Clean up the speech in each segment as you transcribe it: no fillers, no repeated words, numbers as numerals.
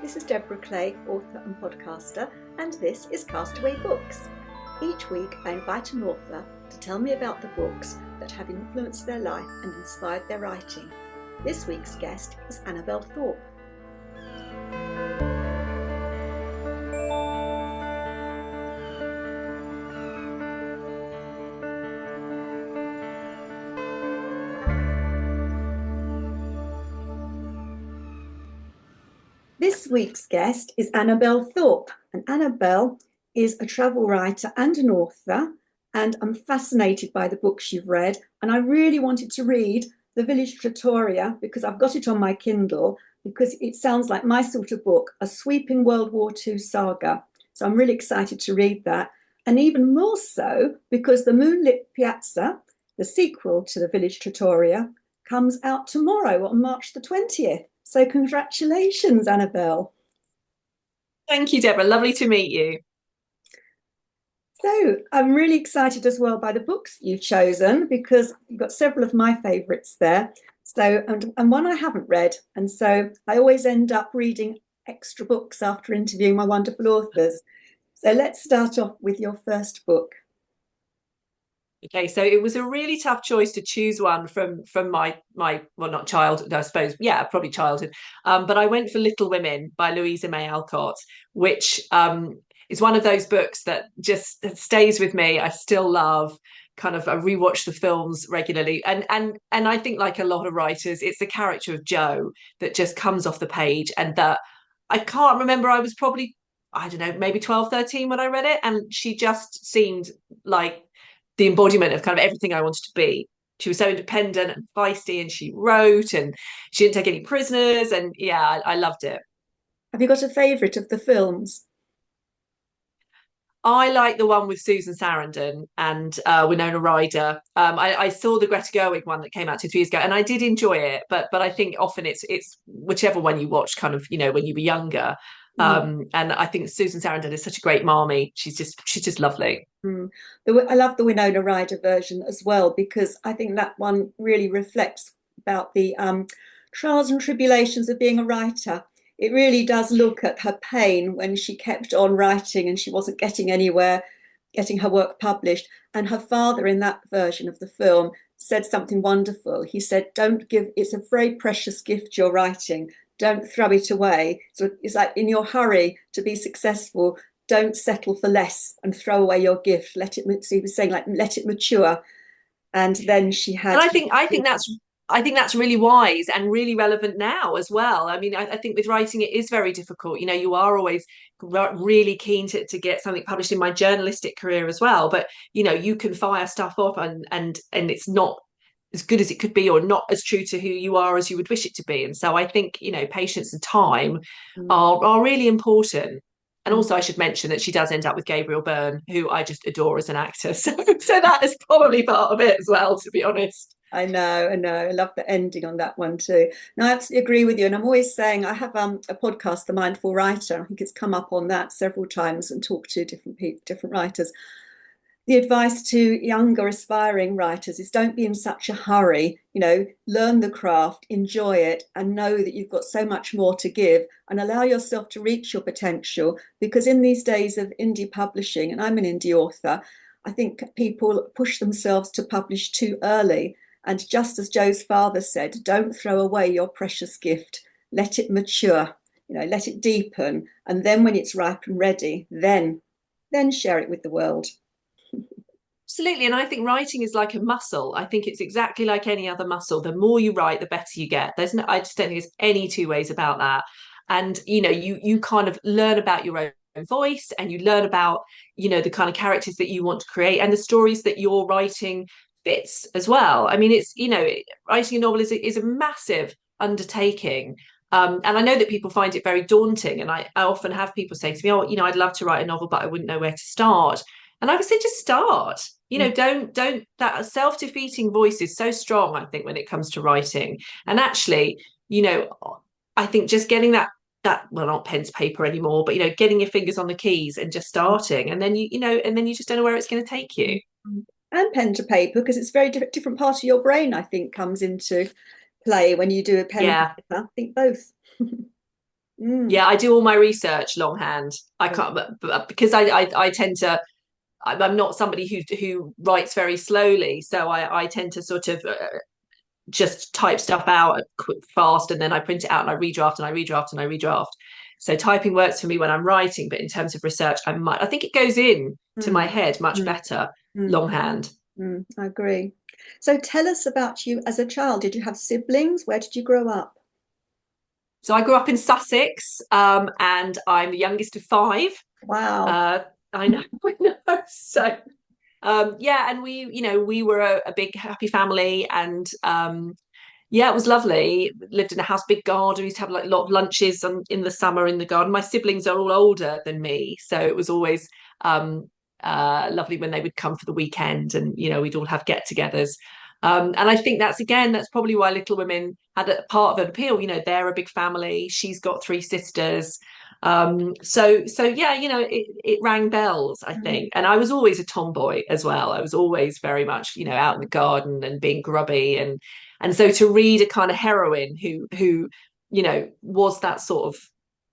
This is Deborah Clay, author and podcaster, and this is Castaway Books. Each week I invite an author to tell me about the books that have influenced their life and inspired their writing. This week's guest is Annabelle Thorpe. This week's guest is Annabelle Thorpe, and Annabelle is a travel writer and an author, and I'm fascinated by the books you've read, and I really wanted to read The Village Trattoria because I've got it on my Kindle, because it sounds like my sort of book, a sweeping World War II saga. So I'm really excited to read that, and even more so because The Moonlit Piazza, the sequel to The Village Trattoria, comes out tomorrow on March the 20th. So congratulations, Annabelle. Thank you, Deborah. Lovely to meet you. So I'm really excited as well by the books you've chosen because you've got several of my favourites there. So and one I haven't read. And so I always end up reading extra books after interviewing my wonderful authors. So let's start off with your first book. Okay, so it was a really tough choice to choose one from my well, not childhood, I suppose, yeah, probably childhood. But I went for Little Women by Louisa May Alcott, which is one of those books that just stays with me. I still love. Kind of, I rewatch the films regularly, and I think, like a lot of writers, it's the character of Jo that just comes off the page, and that I can't remember. I was probably, I don't know, maybe 12, 13 when I read it, and she just seemed like the embodiment of kind of everything I wanted to be. She was so independent and feisty, and she wrote, and she didn't take any prisoners, and yeah, I loved it. Have you got a favourite of the films? I like the one with Susan Sarandon and Winona Ryder. I saw the Greta Gerwig one that came out 2 3 years ago, and I did enjoy it. But I think often it's whichever one you watch, kind of, when you were younger. And I think Susan Sarandon is such a great marmee. She's just lovely. I love the Winona Ryder version as well, because I think that one really reflects about the trials and tribulations of being a writer. It really does look at her pain when she kept on writing and she wasn't getting anywhere, getting her work published. And her father in that version of the film said something wonderful. He said, it's a very precious gift you're writing. Don't throw it away. So it's like, in your hurry to be successful, don't settle for less and throw away your gift. Let it mature. And then she had. And I think that's really wise and really relevant now as well. I mean, I think with writing it is very difficult. You are always really keen to get something published in my journalistic career as well. But you can fire stuff off and it's not as good as it could be, or not as true to who you are as you would wish it to be. And so I think patience and time are really important. And also, I should mention that she does end up with Gabriel Byrne, who I just adore as an actor. So that is probably part of it as well, to be honest. I know. I love the ending on that one too. No, I absolutely agree with you. And I'm always saying, I have a podcast, The Mindful Writer. I think it's come up on that several times and talked to different writers. The advice to younger aspiring writers is don't be in such a hurry, learn the craft, enjoy it, and know that you've got so much more to give, and allow yourself to reach your potential. Because in these days of indie publishing, and I'm an indie author, I think people push themselves to publish too early. And just as Jo's father said, don't throw away your precious gift. Let it mature, let it deepen. And then when it's ripe and ready, then share it with the world. Absolutely. And I think writing is like a muscle. I think it's exactly like any other muscle. The more you write, the better you get. I just don't think there's any two ways about that. And, you kind of learn about your own voice, and you learn about, the kind of characters that you want to create and the stories that you're writing fits as well. I mean, it's, writing a novel is a massive undertaking. And I know that people find it very daunting. And I often have people say to me, oh, I'd love to write a novel, but I wouldn't know where to start. And I would say, just start. Don't that self-defeating voice is so strong, I think, when it comes to writing. And actually, I think just getting that well, not pen to paper anymore, but getting your fingers on the keys and just starting, and then you just don't know where it's going to take you. And pen to paper, because it's very different part of your brain, I think, comes into play when you do a pen and paper. I think both. Mm. Yeah, I do all my research longhand. I Oh, can't, but because I tend to, I'm not somebody who writes very slowly, so I tend to sort of just type stuff out quick, fast, and then I print it out and I redraft and I redraft and I redraft. So typing works for me when I'm writing, but in terms of research, I think it goes in to my mm, head much mm, better mm, longhand. I agree. So tell us about you as a child. Did you have siblings? Where did you grow up? So I grew up in Sussex, and I'm the youngest of five. Wow. Uh, I know, I know. So yeah, and we were a big happy family, and yeah, it was lovely. Lived in a house, big garden. We used to have like a lot of lunches in the summer in the garden. My siblings are all older than me, so it was always um, lovely when they would come for the weekend, and we'd all have get-togethers. And I think that's probably why Little Women had a part of an appeal. They're a big family. She's got three sisters. So yeah, it rang bells, I Mm, think. And I was always a tomboy as well. I was always very much, out in the garden and being grubby, and so to read a kind of heroine who was that sort of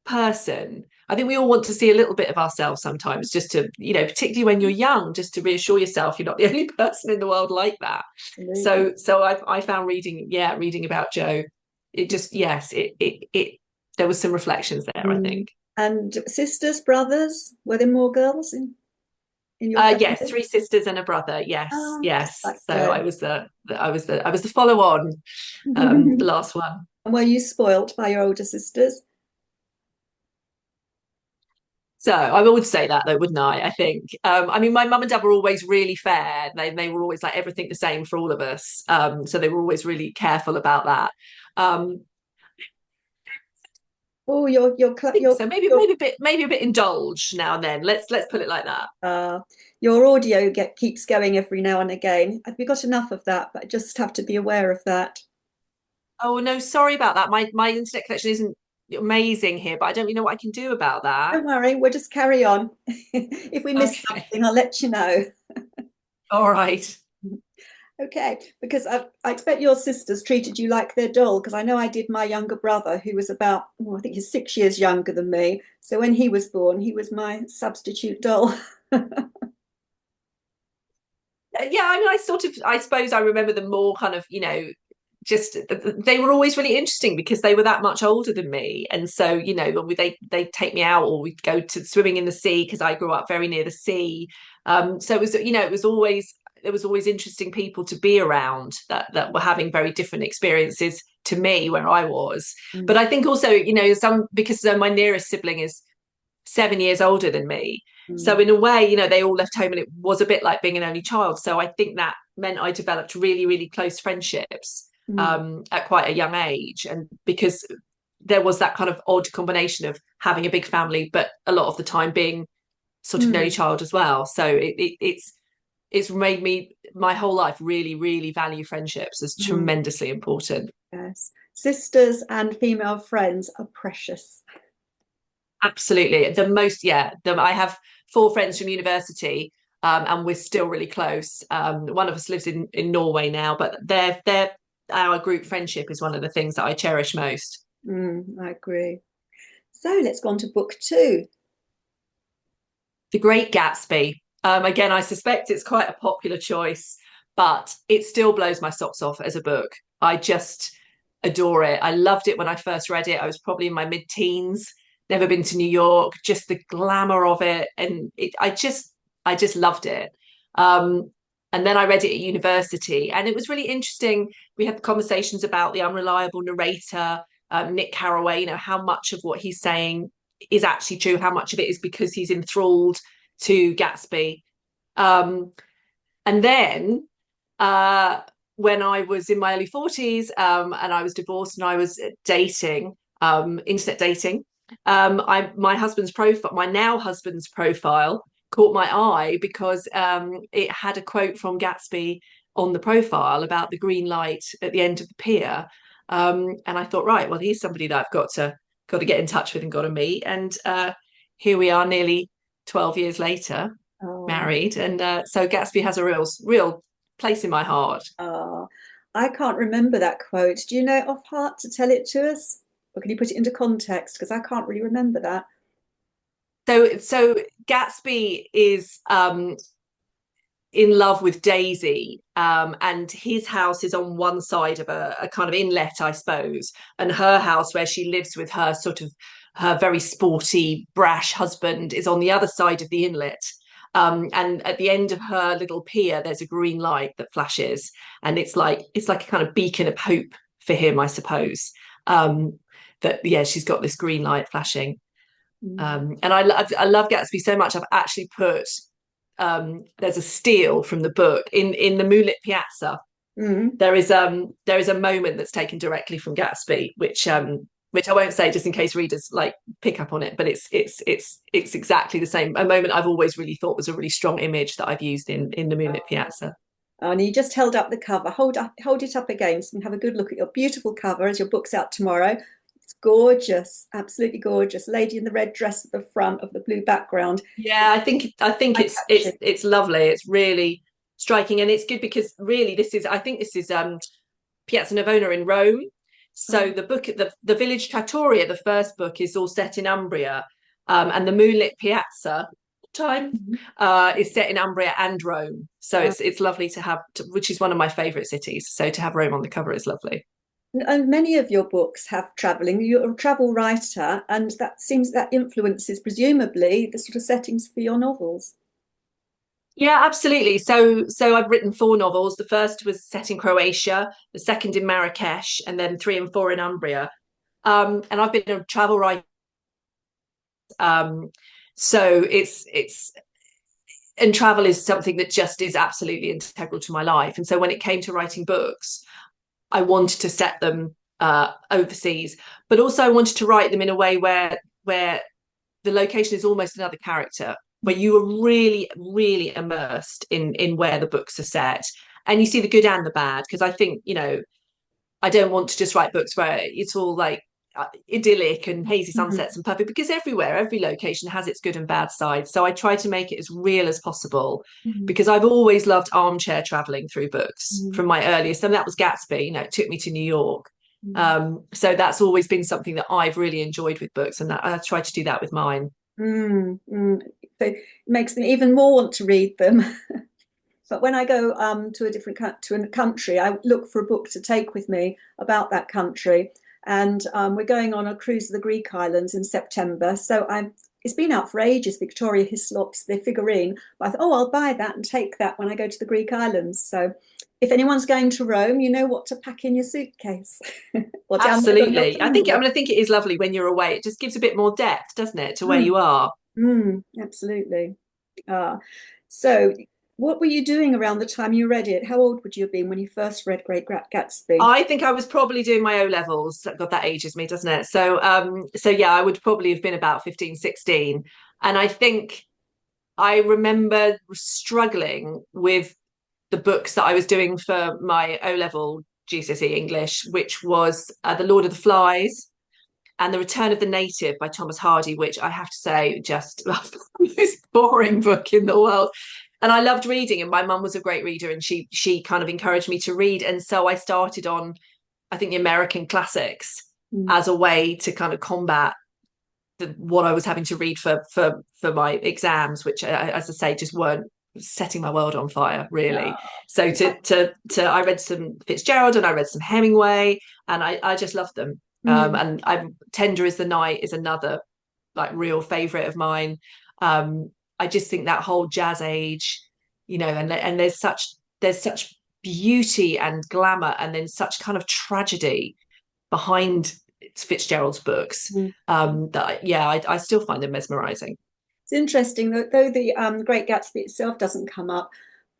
person. I think we all want to see a little bit of ourselves sometimes, just to, particularly when you're young, just to reassure yourself you're not the only person in the world like that. absolutely. So I found reading about Jo, it just, yes, it there was some reflections there, I Mm. think. And sisters, brothers, were there more girls in your Yes, family? three sisters and a brother. Yes, Oh, just yes. like So Joe. I was the follow on, the And last one. were you spoilt by your older sisters? So I would say that though, wouldn't I? I think. I mean, my mum and dad were always really fair. They were always like everything the same for all of us. So they were always really careful about that. Um, Oh, I think so. Maybe a bit indulged now and then. Let's put it like that. uh, your audio keeps going every now and again. Have you got enough of that? But I just have to be aware of that. Oh no, sorry about that. My internet connection isn't amazing here, but I don't really know what I can do about that. Don't worry, we'll just carry on. If we miss Okay. something, I'll let you know. All right. Okay, because I expect your sisters treated you like their doll, because I know I did my younger brother, who was about, oh, I think he's 6 years younger than me. So when he was born, he was my substitute doll. Yeah, I mean, I suppose I remember them more kind of, just they were always really interesting because they were that much older than me, and so they take me out or we'd go to swimming in the sea because I grew up very near the sea. So it was there was always interesting people to be around that were having very different experiences to me where I was. But Mm, I think also some because my nearest sibling is 7 years older than me. So mm, in a way, they all left home and it was a bit like being an only child. So I think that meant I developed really, really close friendships mm, at quite a young age. And because there was that kind of odd combination of having a big family, but a lot of the time being sort of an only mm, child as well. So it's made me my whole life really, really value friendships as mm. tremendously important. Yes. Sisters and female friends are precious. Absolutely. I have four friends from university, and we're still really close. One of us lives in Norway now, but our group friendship is one of the things that I cherish most. I agree. So let's go on to book two. The Great Gatsby. Again, I suspect it's quite a popular choice, but it still blows my socks off as a book. I just adore it. I loved it when I first read it. I was probably in my mid-teens, never been to New York, just the glamour of it, and I just loved it. And then I read it at university, and it was really interesting. We had conversations about the unreliable narrator, Nick Carraway. How much of what he's saying is actually true, how much of it is because he's enthralled to Gatsby. Um, and then when I was in my early 40s, and I was divorced and I was dating, internet dating, my now husband's profile caught my eye because it had a quote from Gatsby on the profile about the green light at the end of the pier. And I thought, right, well, he's somebody that I've got to get in touch with and got to meet. And here we are, nearly 12 years later, Oh, married, and so Gatsby has a real place in my heart. I can't remember that quote. Do you know it off heart to tell it to us? or can you put it into context? Because I can't really remember that. So Gatsby is in love with Daisy, and his house is on one side of a kind of inlet, I suppose, and her house where she lives with her sort of her very sporty, brash husband is on the other side of the inlet. And at the end of her little pier, there's a green light that flashes, and it's like a kind of beacon of hope for him, I suppose. That yeah, she's got this green light flashing. And I love Gatsby so much. I've actually put there's a steal from the book in the moonlit piazza. Mm. There is a moment that's taken directly from Gatsby, which I won't say just in case readers like pick up on it, but it's exactly the same. A moment I've always really thought was a really strong image that I've used in the moonlit piazza. And you just held up the cover. Hold it up again so you can have a good look at your beautiful cover as your book's out tomorrow. It's gorgeous, absolutely gorgeous. Lady in the red dress at the front of the blue background. Yeah, I think it's lovely. It's really striking, and it's good because really this is Piazza Navona in Rome. So the book, the Village Trattoria, the first book, is all set in Umbria, and the moonlit piazza time is set in Umbria and Rome. So it's lovely to have, which is one of my favourite cities. So to have Rome on the cover is lovely. And many of your books have traveling. You're a travel writer, and that seems that influences presumably the sort of settings for your novels. Yeah, absolutely. So I've written four novels. The first was set in Croatia, the second in Marrakesh, and then three and four in Umbria. And I've been a travel writer. Um, so it's and travel is something that just is absolutely integral to my life. And so when it came to writing books, I wanted to set them overseas, but also I wanted to write them in a way where the location is almost another character, where you are really, really immersed in where the books are set, and you see the good and the bad. Because I think I don't want to just write books where it's all like idyllic and hazy sunsets and perfect, because every location has its good and bad side. So I try to make it as real as possible, because I've always loved armchair traveling through books from my earliest, and that was Gatsby. It took me to New York. So that's always been something that I've really enjoyed with books, and that I try to do that with mine. So it makes me even more want to read them. But when I go to a country, I look for a book to take with me about that country. And we're going on a cruise to the Greek islands in September. So it's been out for ages, Victoria Hislop's The Figurine. But I thought, I'll buy that and take that when I go to the Greek islands. So if anyone's going to Rome, you know what to pack in your suitcase. Or download on your Absolutely. I think it is lovely when you're away. It just gives a bit more depth, doesn't it, to where you are. Absolutely. So what were you doing around the time you read it? How old would you have been when you first read Great Gatsby? I think I was probably doing my O levels. God, that ages me, doesn't it? So yeah, I would probably have been about 15, 16. And I think I remember struggling with the books that I was doing for my O level GCSE English, which was The Lord of the Flies and The Return of the Native by Thomas Hardy, which I have to say, just the most boring book in the world. And I loved reading, and my mum was a great reader, and she kind of encouraged me to read. And so I started on, I think, the American classics as a way to kind of combat what I was having to read for my exams, which, as I say, just weren't setting my world on fire, really. So I read some Fitzgerald and I read some Hemingway, and I just loved them. And Tender is the Night is another like real favorite of mine. I just think that whole jazz age, and there's such beauty and glamour, and then such kind of tragedy behind Fitzgerald's books. I still find them mesmerizing. It's interesting that though the Great Gatsby itself doesn't come up,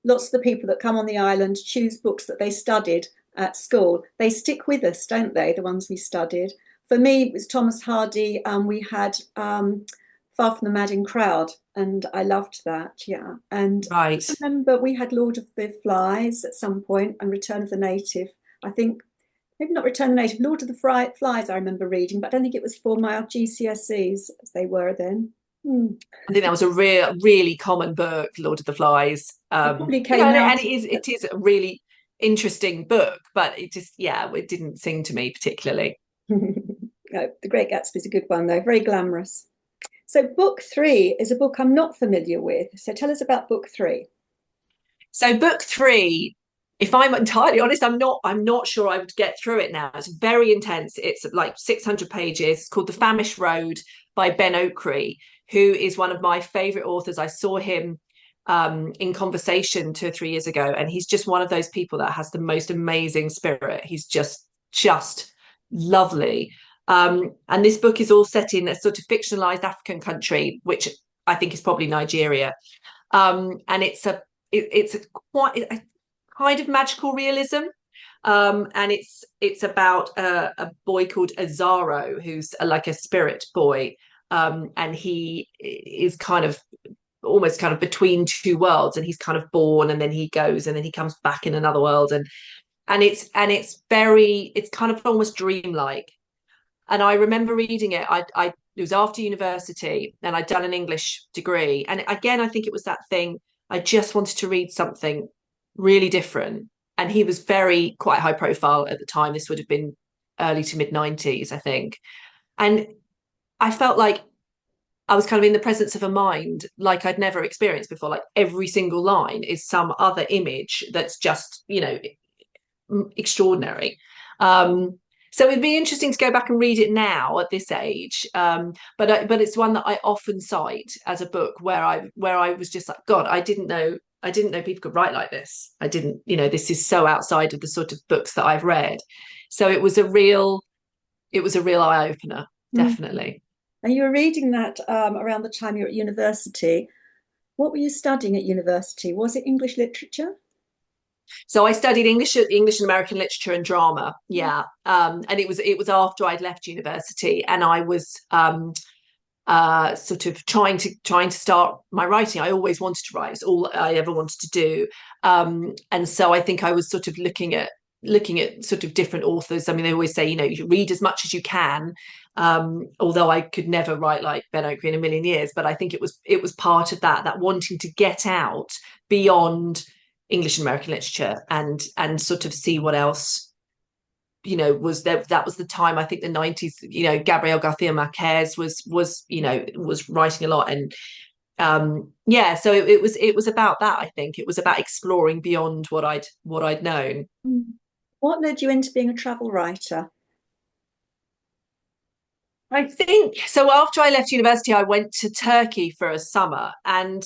lots of the people that come on the island choose books that they studied at school. They stick with us, don't they? The ones we studied. For me, it was Thomas Hardy. We had Far from the Madding Crowd, and I loved that. Yeah, and Right. I remember we had Lord of the Flies at some point, and Return of the Native. I think maybe not Return of the Native, Lord of the Flies. I remember reading, but I don't think it was for my GCSEs as they were then. I think that was a really common book, Lord of the Flies. It probably came out. And it is a really interesting book, but it just, it didn't sing to me particularly. The Great Gatsby is a good one, though, very glamorous. So book 3 is a book I'm not familiar with. So tell us about book 3. So book 3, if I'm entirely honest, I'm not sure I would get through it now. It's very intense. It's like 600 pages. It's called The Famished Road by Ben Okri, who is one of my favorite authors. I saw him in conversation 2 or 3 years ago, and he's just one of those people that has the most amazing spirit. He's just lovely. And this book is all set in a sort of fictionalized African country, which I think is probably Nigeria. And it's a quite a kind of magical realism. And it's about a boy called Azaro, who's like a spirit boy. And he is kind of almost kind of between two worlds, and he's kind of born and then he goes and then he comes back in another world, and it's kind of almost dreamlike. And I remember reading it. It was after university, and I'd done an English degree. And again, I think it was that thing. I just wanted to read something really different. And he was quite high profile at the time. This would have been early to mid 90s, I think. And I felt like I was kind of in the presence of a mind like I'd never experienced before. Like every single line is some other image that's just, extraordinary. So it'd be interesting to go back and read it now at this age. But it's one that I often cite as a book where I was just like, God, I didn't know people could write like this. I didn't, this is so outside of the sort of books that I've read. So it was a real eye opener, definitely. And you were reading that around the time you were at university. What were you studying at university? Was it English literature? So I studied English and American literature and drama. Yeah. And it was after I'd left university, and I was sort of trying to start my writing. I always wanted to write. It's all I ever wanted to do. And so I think I was sort of looking at sort of different authors. I mean, they always say, you read as much as you can. Although I could never write like Ben Okri in a million years, but I think it was part of that wanting to get out beyond English and American literature and sort of see what else was there. That was the time, I think, the 90s. Gabriel Garcia Marquez was writing a lot, and so it was about that. I think it was about exploring beyond what I'd known. What led you into being a travel writer? I think so. After I left university, I went to Turkey for a summer, and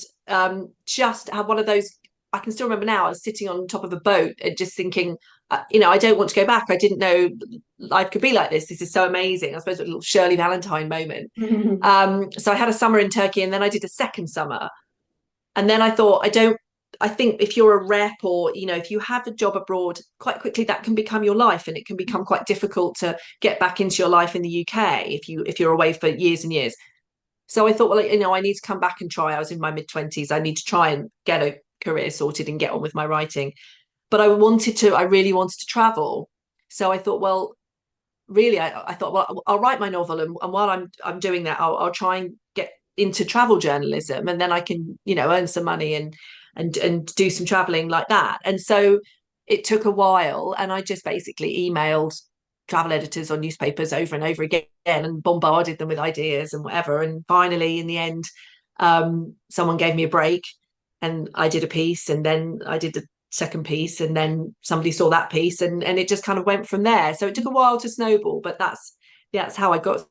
just had one of those. I can still remember now. I was sitting on top of a boat and just thinking, I don't want to go back. I didn't know life could be like this. This is so amazing. I suppose a little Shirley Valentine moment. So I had a summer in Turkey, and then I did a second summer, and then I thought, I think if you're a rep or, if you have a job abroad, quite quickly that can become your life, and it can become quite difficult to get back into your life in the UK if you're away for years and years. So I thought, well, I need to come back and try. I was in my mid-20s. I need to try and get a career sorted and get on with my writing. But I really wanted to travel. So I thought, well, really, I thought, well, I'll write my novel, and while I'm doing that, I'll try and get into travel journalism, and then I can, earn some money and do some traveling like that. And so it took a while, and I just basically emailed travel editors on newspapers over and over again and bombarded them with ideas and whatever. And finally, in the end, someone gave me a break, and I did a piece, and then I did the second piece, and then somebody saw that piece, and it just kind of went from there. So it took a while to snowball, but that's how I got.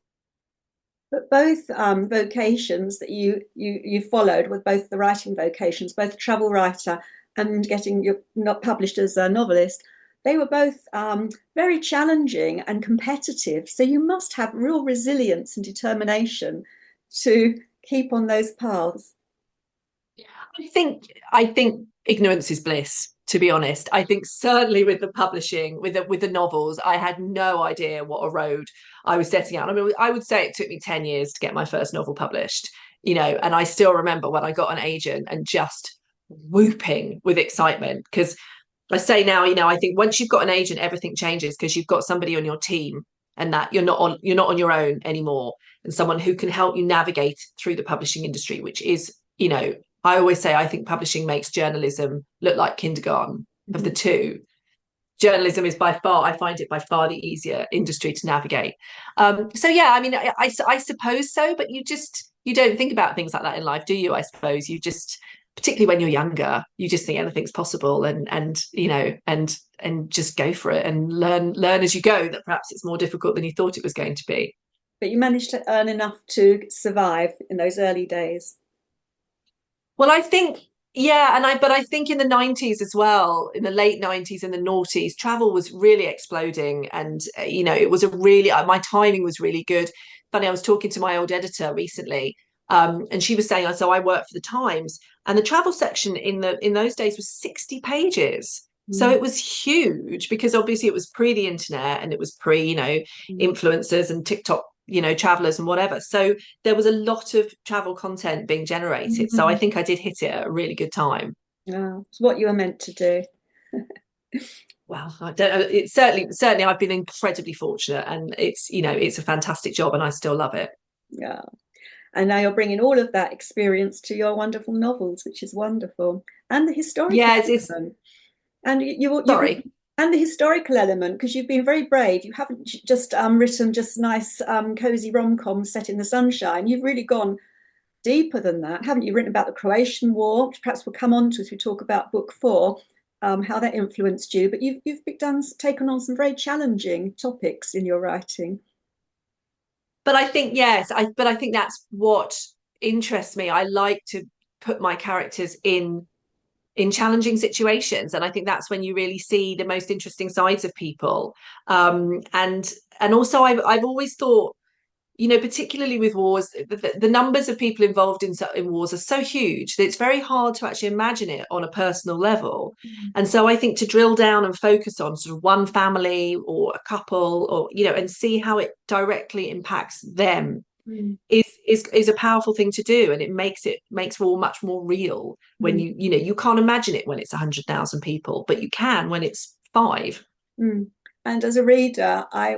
But both vocations that you followed were both the writing vocations, both travel writer and getting not published as a novelist. They were both very challenging and competitive. So you must have real resilience and determination to keep on those paths. I think ignorance is bliss, to be honest. I think certainly with the publishing, with the novels, I had no idea what a road I was setting out. I mean, I would say it took me 10 years to get my first novel published, and I still remember when I got an agent and just whooping with excitement, because I say now, I think once you've got an agent, everything changes, because you've got somebody on your team, and that you're not on your own anymore, and someone who can help you navigate through the publishing industry, which is, I always say, I think publishing makes journalism look like kindergarten of the two. journalism is by far, I find it by far the easier industry to navigate. So yeah, I mean, I suppose so, but you don't think about things like that in life, do you? I suppose you just, particularly when you're younger, you just think anything's possible, and you know, and just go for it and learn as you go, that perhaps it's more difficult than you thought it was going to be. But you managed to earn enough to survive in those early days. Well, I think, yeah, but I think in the 90s as well, in the late 90s and the noughties, travel was really exploding. And, you know, it was a really, my timing was really good. Funny, I was talking to my old editor recently, and she was saying, oh, so I work for the Times, and the travel section in those days was 60 pages. So Mm. it was huge because obviously it was pre the internet and it was pre, you know, Mm. influencers and TikTok, you know, travelers and whatever. So there was a lot of travel content being generated. So I Mm. think I did hit it at a really good time. Yeah, it's what you were meant to do. Well, I don't know. It's certainly I've been incredibly fortunate, and it's, you know, it's a fantastic job and I still love it. Yeah. And now you're bringing all of that experience to your wonderful novels, which is wonderful. And the historical Yeah, it's element. And you've sorry. and the historical element, because you've been very brave. You haven't just written just nice cozy rom-coms set in the sunshine. You've really gone deeper than that, haven't you? Written about the Croatian War, which perhaps we'll come on to as we talk about book four, how that influenced you. But you've taken on some very challenging topics in your writing. But I think, yes, but I think that's what interests me. I like to put my characters in challenging situations, and I think that's when you really see the most interesting sides of people. And also I've always thought, you know, particularly with wars, the numbers of people involved in wars are so huge that it's very hard to actually imagine it on a personal level. Mm. And so I think to drill down and focus on sort of one family or a couple, or, you know, and see how it directly impacts them Mm. is a powerful thing to do, and it makes war much more real when Mm. you know, you can't imagine it when it's 100,000 people, but you can when it's five. Mm. And as a reader, I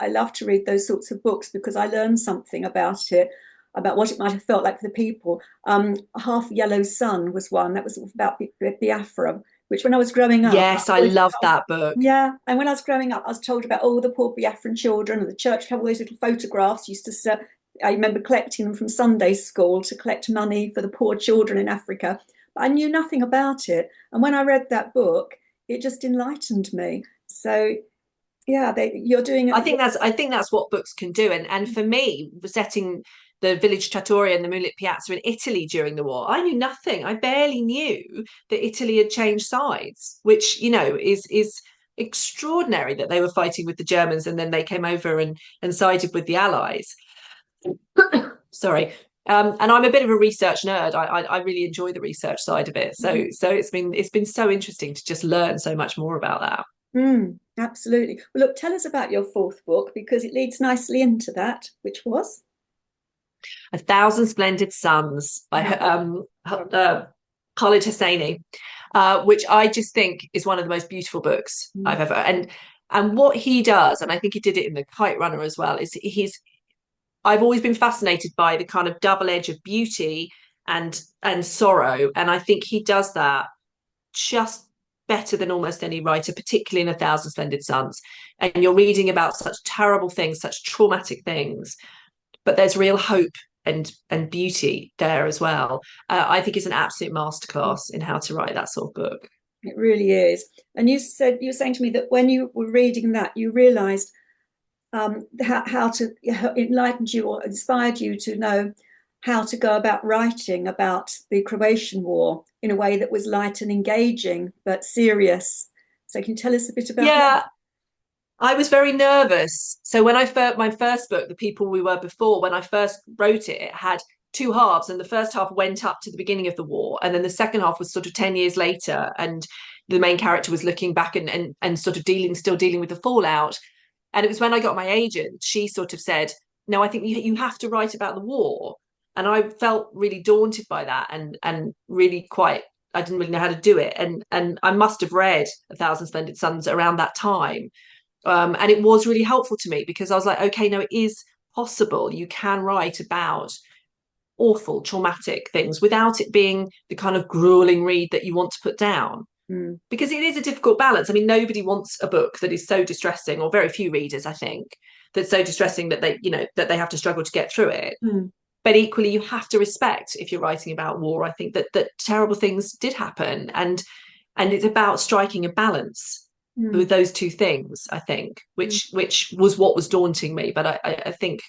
love to read those sorts of books because I learn something about it, about what it might have felt like for the people. Half Yellow Sun was one that was about Biafra, which when I was growing up, I Yes, I always love told, that book. yeah. And when I was growing up, I was told about all the poor Biafran children, and the church had all those little photographs. Used to, I remember collecting them from Sunday school to collect money for the poor children in Africa. But I knew nothing about it. And when I read that book, it just enlightened me. So yeah, you're doing it. I think that's what books can do. And for me, setting the village trattoria and the moonlit piazza in Italy during the war, I knew nothing. I barely knew that Italy had changed sides, which, you know, is extraordinary, that they were fighting with the Germans and then they came over and sided with the Allies. Sorry. And I'm a bit of a research nerd. I really enjoy the research side of it. Mhm. So it's been so interesting to just learn so much more about that. Absolutely. Well, look, tell us about your fourth book because it leads nicely into that, which was. A Thousand Splendid Suns by Khalid Hosseini, which I just think is one of the most beautiful books Mm. I've ever. And what he does, and I think he did it in The Kite Runner as well, is I've always been fascinated by the kind of double edge of beauty and sorrow, and I think he does that just better than almost any writer, particularly in A Thousand Splendid Suns. And you're reading about such terrible things, such traumatic things, but there's real hope and beauty there as well. I think it's an absolute masterclass in how to write that sort of book. It really is. And you were saying to me that when you were reading that, you realised how to enlightened you or inspired you to know how to go about writing about the Croatian War in a way that was light and engaging but serious. So can you tell us a bit about that? Yeah, I was very nervous. So when my first book, The People We Were Before, when I first wrote it, it had two halves, and the first half went up to the beginning of the war, and then the second half was sort of 10 years later, and the main character was looking back and sort of still dealing with the fallout. And it was when I got my agent, she sort of said, no, I think you have to write about the war. And I felt really daunted by that, and really quite, I didn't really know how to do it. And I must have read A Thousand Splendid Suns around that time. And it was really helpful to me because I was like, okay, no, it is possible. You can write about awful, traumatic things without it being the kind of grueling read that you want to put down. Mm. because it is a difficult balance. I mean, nobody wants a book that is so distressing, or very few readers, I think, that's so distressing that they, that they have to struggle to get through it. Mm. But equally, you have to respect, if you're writing about war, I think that terrible things did happen, and it's about striking a balance Mm. with those two things, I think, Mm. which was what was daunting me. But I think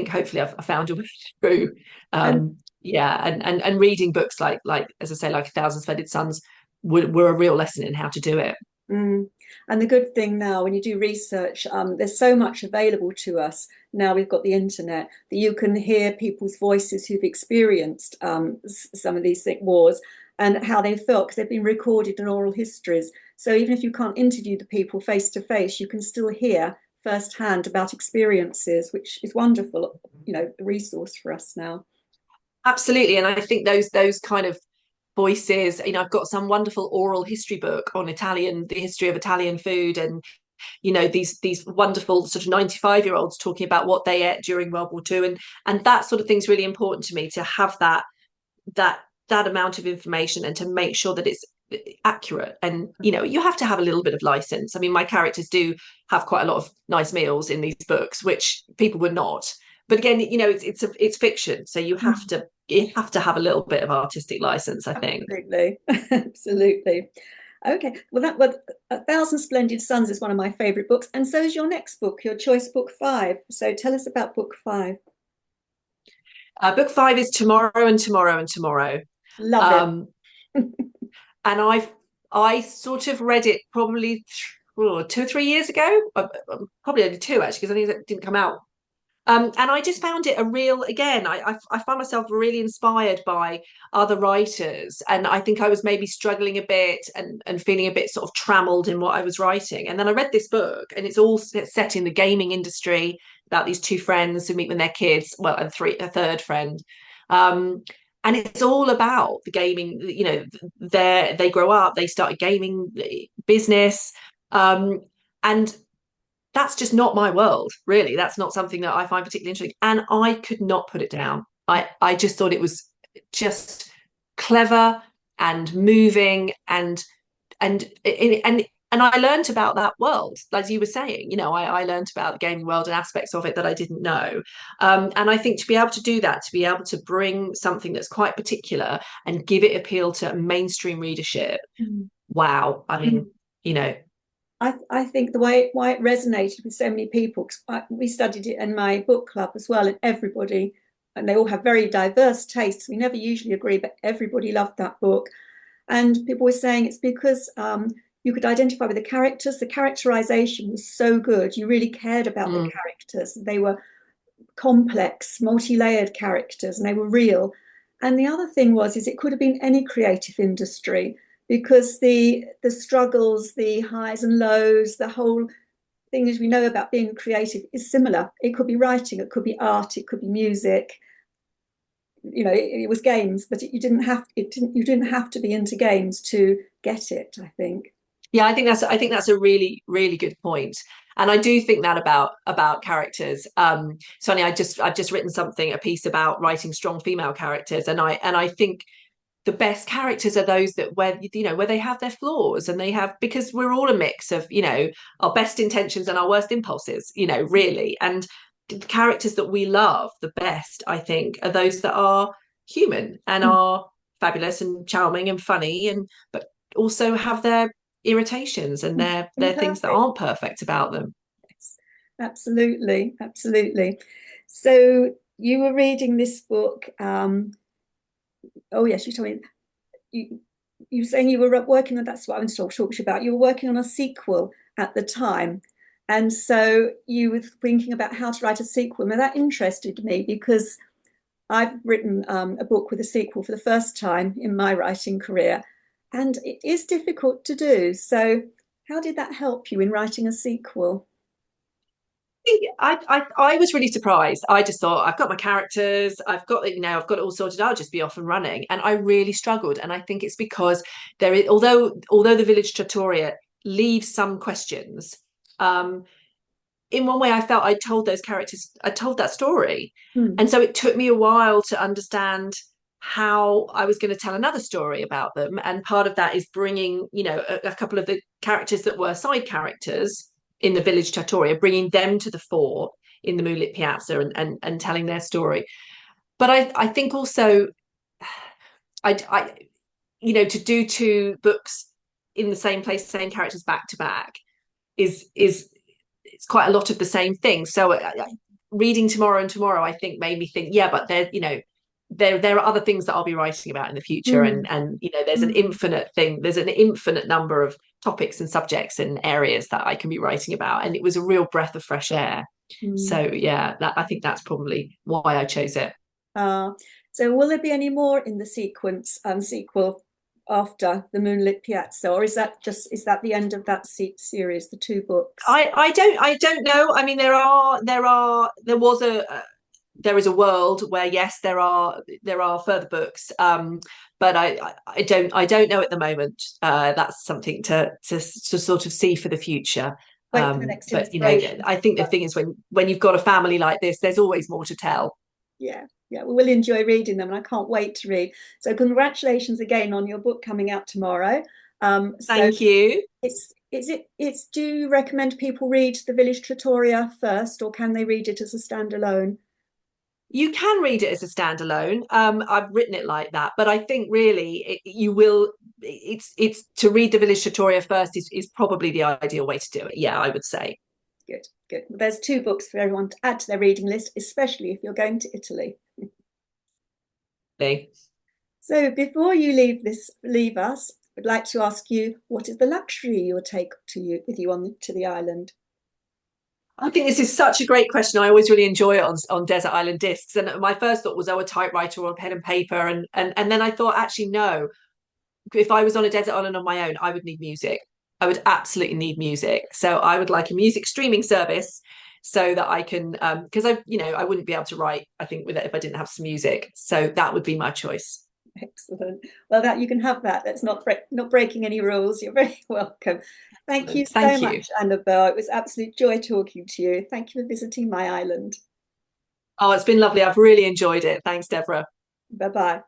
hopefully I've found a way through. And Yeah, and reading books like as I say, like A Thousand Splendid Suns were a real lesson in how to do it. mm. And the good thing now, when you do research, there's so much available to us. Now we've got the internet that you can hear people's voices who've experienced some of these wars and how they felt, because they've been recorded in oral histories. So even if you can't interview the people face to face, you can still hear firsthand about experiences, which is wonderful, a resource for us now. Absolutely, and I think those kind of voices. I've got some wonderful oral history book on Italian, the history of Italian food, and these wonderful sort of 95-year-olds talking about what they ate during World War II, and that sort of thing's really important to me, to have that that amount of information and to make sure that it's accurate. And you have to have a little bit of license. I mean, my characters do have quite a lot of nice meals in these books, which people would not. But again, it's fiction, so you have to have a little bit of artistic license, I think. Absolutely, absolutely. Okay, well, A Thousand Splendid Suns is one of my favorite books, and so is your next book, your choice book five. So tell us about book five. Book five is Tomorrow and Tomorrow and Tomorrow. Love it. Um, and I sort of read it probably 2 or 3 years ago, probably only two actually, because I think it didn't come out. And I just found it a real, again, I find myself really inspired by other writers. And I think I was maybe struggling a bit and feeling a bit sort of trammeled in what I was writing. And then I read this book, and it's all set in the gaming industry, about these two friends who meet with their kids, well, and a third friend. Um, and it's all about the gaming, they grow up, they start a gaming business. And that's just not my world, really. That's not something that I find particularly interesting. And I could not put it down. I just thought it was just clever and moving, and I learned about that world, as you were saying. I learned about the gaming world and aspects of it that I didn't know. And I think to be able to do that, to be able to bring something that's quite particular and give it appeal to mainstream readership, Mm. wow. I mean, you know, I think the way why it resonated with so many people, because we studied it in my book club as well, and everybody, and they all have very diverse tastes. We never usually agree, but everybody loved that book. And people were saying it's because you could identify with the characters. The characterization was so good. You really cared about the mm, characters. They were complex, multi-layered characters, and they were real. And the other thing is it could have been any creative industry, because the struggles, the highs and lows, the whole thing as we know about being creative is similar. It could be writing, it could be art, it could be music. It was games, but you didn't have to be into games to get it, I think. yeah, I think that's a really, really good point. And I do think that about characters. Sonny, I've just written a piece about writing strong female characters, and I think the best characters are those that where they have their flaws, and they have, because we're all a mix of our best intentions and our worst impulses, really. And the characters that we love the best, I think, are those that are human and are fabulous and charming and funny, and but also have their irritations and their things that Imperfect. aren't perfect about them. Yes, absolutely, absolutely. So you were reading this book. Oh yes, you told me you were saying you were working on, that's what I was talking about. You were working on a sequel at the time. And so you were thinking about how to write a sequel. Now that interested me, because I've written a book with a sequel for the first time in my writing career, and it is difficult to do. So how did that help you in writing a sequel? I was really surprised. I just thought, I've got my characters, I've got it all sorted. I'll just be off and running. And I really struggled. And I think it's because there is, although the village trattoria leaves some questions, in one way I felt I told that story. Hmm. And so it took me a while to understand how I was going to tell another story about them. And part of that is bringing, a couple of the characters that were side characters in the village trattoria, bringing them to the fore in the moonlit piazza, and telling their story. But I think also, I to do two books in the same place, same characters back to back is it's quite a lot of the same thing. So reading Tomorrow and Tomorrow, I think, made me think, yeah, but there are other things that I'll be writing about in the future, Mm. and there's an Mm. infinite number of topics and subjects and areas that I can be writing about, and it was a real breath of fresh air. Mm. So yeah, I think that's probably why I chose it. Uh, so will there be any more in the sequel after the Moonlit Piazza, or is that the end of that series, the two books? I don't know. I mean, there is a world where, yes, there are further books, but I don't know at the moment. That's something to sort of see for the future. Wait for the next But inspiration. I think the thing is, when you've got a family like this, there's always more to tell. Yeah, yeah, we will enjoy reading them, and I can't wait to read. So congratulations again on your book coming out tomorrow. So Thank you. do you recommend people read The Village Trattoria first, or can they read it as a standalone? You can read it as a standalone. I've written it like that, but I think really you will. It's to read the Village Trattoria first is probably the ideal way to do it. Yeah, I would say. Good, good. Well, there's two books for everyone to add to their reading list, especially if you're going to Italy. So before you leave us, I'd like to ask you, what is the luxury you'll take with you to the island? I think this is such a great question. I always really enjoy it on Desert Island Discs. And my first thought was, oh, a typewriter or a pen and paper. And then I thought, actually, no. If I was on a desert island on my own, I would need music. I would absolutely need music. So I would like a music streaming service so that I can, because I wouldn't be able to write, I think, with it if I didn't have some music. So that would be my choice. Excellent. Well, that you can have that. That's not breaking any rules. You're very welcome. Thank you so Thank you. much, Annabelle. It was absolute joy talking to you. Thank you for visiting my island. Oh, it's been lovely. I've really enjoyed it. Thanks, Deborah. Bye bye.